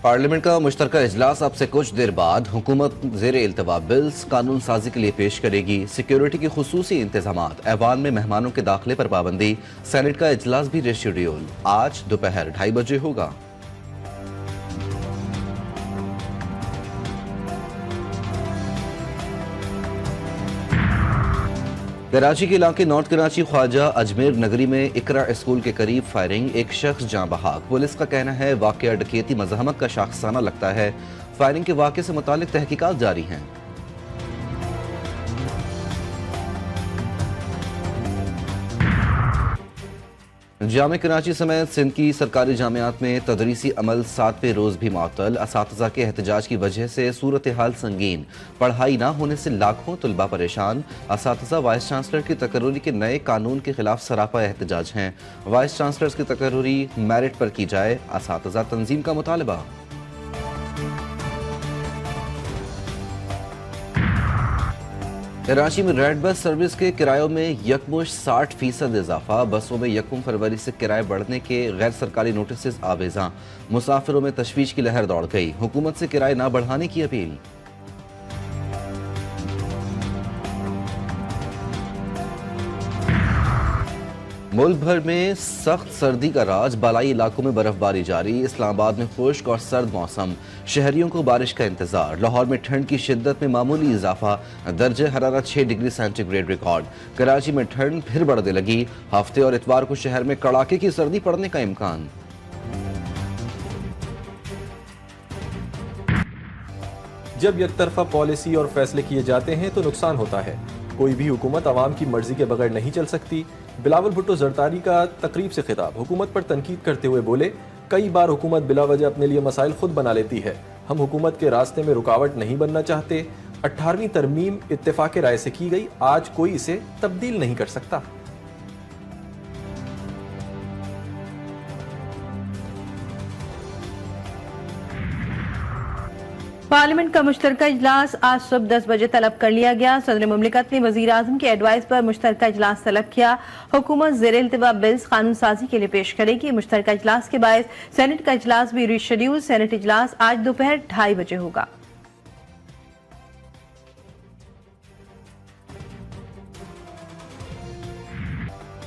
Parliament का मुश्तरका इजलास अब से कुछ देर बाद हुकूमत ज़ेर इल्तवा बिल्स कानून साजी के लिए पेश करेगी। सिक्योरिटी के खुसूसी इंतजामात, ऐवान में मेहमानों के दाखिले पर पाबंदी। सेनेट का इजलास भी रेशेड्यूल आज दोपहर 2:30 बजे होगा। कराची के इलाके नॉर्थ कराची ख्वाजा अजमेर नगरी में इकरा स्कूल के करीब फायरिंग, एक शख्स जाँ बहाक। पुलिस का कहना है वाकया डकैती मज़ाहमत का शाखसाना लगता है। फायरिंग के वाक़े से मुतालिक तहकीकात जारी हैं। जामे कराची समेत सिंध की सरकारी जामियात में तदरीसी अमल 7वें रोज भी मुअत्तल। असातिज़ा के एहतजाज की वजह से सूरत हाल संगीन, पढ़ाई ना होने से लाखों तलबा परेशान। असातिज़ा वाइस चांसलर की तकर्रुरी के नए कानून के खिलाफ सरापा एहतजाज हैं। वाइस चांसलर्स की तकर्रुरी मेरिट पर की जाए, असातिज़ा तंजीम का मुतालबा। कराची में रेड बस सर्विस के किरायों में यकमुश्त 60% इजाफा। बसों में 1 फरवरी से किराए बढ़ने के गैर सरकारी नोटिस आवेजा। मुसाफिरों में तशवीश की लहर दौड़ गई। हुकूमत से किराए ना बढ़ाने की अपील। मुल्क भर में सख्त सर्दी का राज, बालाई इलाकों में बर्फबारी जारी। इस्लामाबाद में खुश्क और सर्द मौसम, शहरियों को बारिश का इंतजार। लाहौर में ठंड की शिद्दत में मामूली इजाफा, दर्जे हरारत 6 डिग्री सेंटीग्रेड रिकॉर्ड। कराची में ठंड फिर बढ़ने लगी। हफ्ते और इतवार को शहर में कड़ाके की सर्दी पड़ने का इम्कान। जब यकतरफा पॉलिसी और फैसले किए जाते हैं तो नुकसान होता है। कोई भी हुकूमत आवाम की मर्जी के बगैर नहीं चल सकती। बिलावल भुट्टो जरदारी का तकरीब से खिताब, हुकूमत पर तनकीद करते हुए बोले, कई बार हुकूमत बिला वजह अपने लिए मसाइल खुद बना लेती है। हम हुकूमत के रास्ते में रुकावट नहीं बनना चाहते। 18वीं तरमीम इत्तेफाक राय से की गई, आज कोई इसे तब्दील नहीं कर सकता। पार्लियामेंट का मुश्तरका इजलास आज सुबह 10 बजे तलब कर लिया गया। सदर मुमलिकत ने वजीर आजम के एडवाइस पर मुश्तरका इजलास तलब किया। हुकूमत ज़ेर इल्तवा बिल्स कानून साजी के लिए पेश करेगी। मुश्तरका इजलास के बायस सेनेट का इजलास भी रीशेड्यूल। सेनेट इजलास आज दोपहर 2:30 बजे होगा।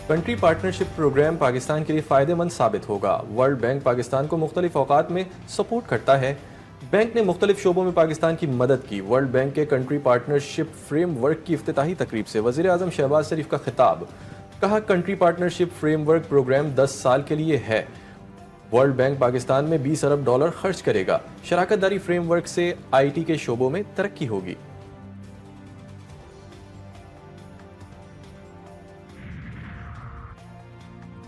कंट्री पार्टनरशिप प्रोग्राम पाकिस्तान के लिए फायदेमंद साबित होगा। वर्ल्ड बैंक पाकिस्तान को मुख्तलिफ औकात में सपोर्ट करता है। बैंक ने मुख्तलिफ शोबों में पाकिस्तान की मदद की। वर्ल्ड बैंक के कंट्री पार्टनरशिप फ्रेमवर्क की इफ्तिताही तकरीब से वज़ीर आज़म शहबाज शरीफ का खिताब, कहा कंट्री पार्टनरशिप फ्रेमवर्क प्रोग्राम 10 साल के लिए है। वर्ल्ड बैंक पाकिस्तान में $20 अरब खर्च करेगा। शराकतदारी फ्रेमवर्क से IT के शोबों में तरक्की होगी।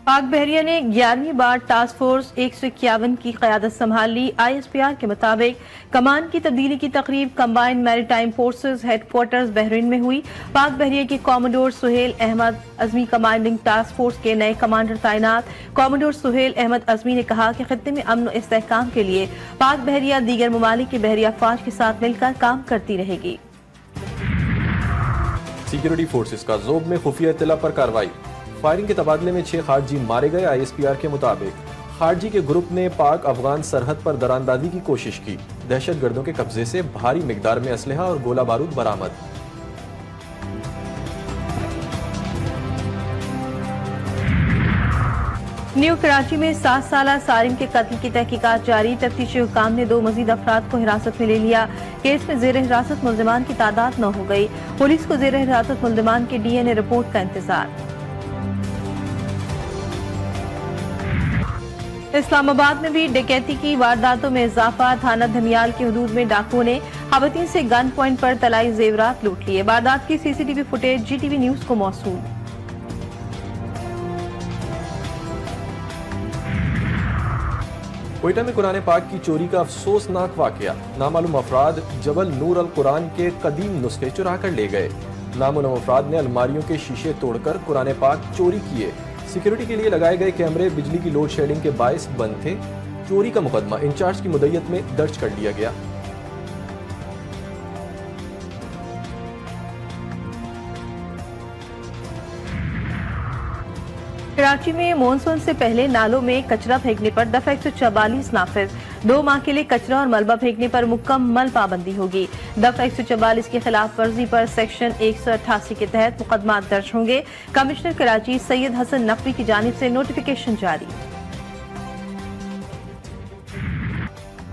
पाक बहरिया ने 11वीं बार टास्क फोर्स 151 की क़यादत संभाल ली। ISPR के मुताबिक कमान की तब्दीली की तकरीब combined maritime forces headquarters Bahrain में हुई। पाक बहरिया के commodore Suhail Ahmed Azmi commanding task force के नए कमांडर तैनात। कॉमोडोर सुहेल अहमद अज़मी ने कहा कि खित्ते में अमन और इस्तेहकाम के लिए पाक बहरिया दीगर ममालिक की बहरिया अफवाज के साथ मिलकर काम करती रहेगी। सिक्योरिटी फोर्सेस का ज़ोब में खुफिया इत्तला पर कार्रवाई, फायरिंग के तबादले में 6 खारजी मारे गए। ISPR के मुताबिक खारजी के ग्रुप ने पाक अफगान सरहद पर दरानदाजी की कोशिश की। दहशतगर्दों के कब्जे से भारी मिकदार में असलहा और गोला बारूद बरामद। न्यू कराची में 7 साला सारिम के कत्ल की तहकीकात जारी। तफ्तीशी हुकाम ने 2 मजीद अफराद को हिरासत में ले लिया। केस में जेर हिरासत मुल्जिमान की तादाद 9 हो गई। पुलिस को जेर हिरासत मुल्जिमान के DNA रिपोर्ट का इंतजार। इस्लामाबाद में भी डकैती की वारदातों में इजाफा। थाना धमियाल की हदूद में डाकुओं ने खवातीन से गन पॉइंट पर तलाई जेवरात लूट लिए। वारदात की CCTV फुटेज GTV न्यूज को मौसूल। कोयटा में कुरान पाक की चोरी का अफसोसनाक वाकया। नामालूम अफराद जबल नूर अल कुरान के कदीम नुस्खे चुरा कर ले गए। नामालूम अफराद ने अलमारियों के शीशे तोड़कर कुरान पाक चोरी किए। सिक्योरिटी के लिए लगाए गए कैमरे बिजली की लोड शेडिंग के बायस बंद थे। चोरी का मुकदमा इंचार्ज की मुद्दत में दर्ज कर लिया गया। कराची में मानसून से पहले नालों में कचरा फेंकने पर दफा 144 नाफिज। 2 माह के लिए कचरा और मलबा फेंकने पर मुकम्मल पाबंदी होगी। दफा 144 की खिलाफ वर्जी पर सेक्शन 188 के तहत मुकदमा दर्ज होंगे। कमिश्नर कराची सैयद हसन नकवी की जानिब से नोटिफिकेशन जारी।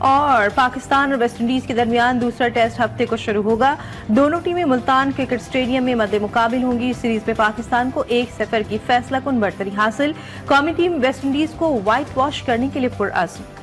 और पाकिस्तान और वेस्टइंडीज के दरमियान दूसरा टेस्ट हफ्ते को शुरू होगा। दोनों टीमें मुल्तान क्रिकेट स्टेडियम में मद्दे मुकाबिल होंगी। इस सीरीज में पाकिस्तान को 1-0 की फैसला कुन बढ़तरी हासिल। कौमी टीम वेस्टइंडीज को व्हाइट वॉश करने के लिए पुरअज़्म।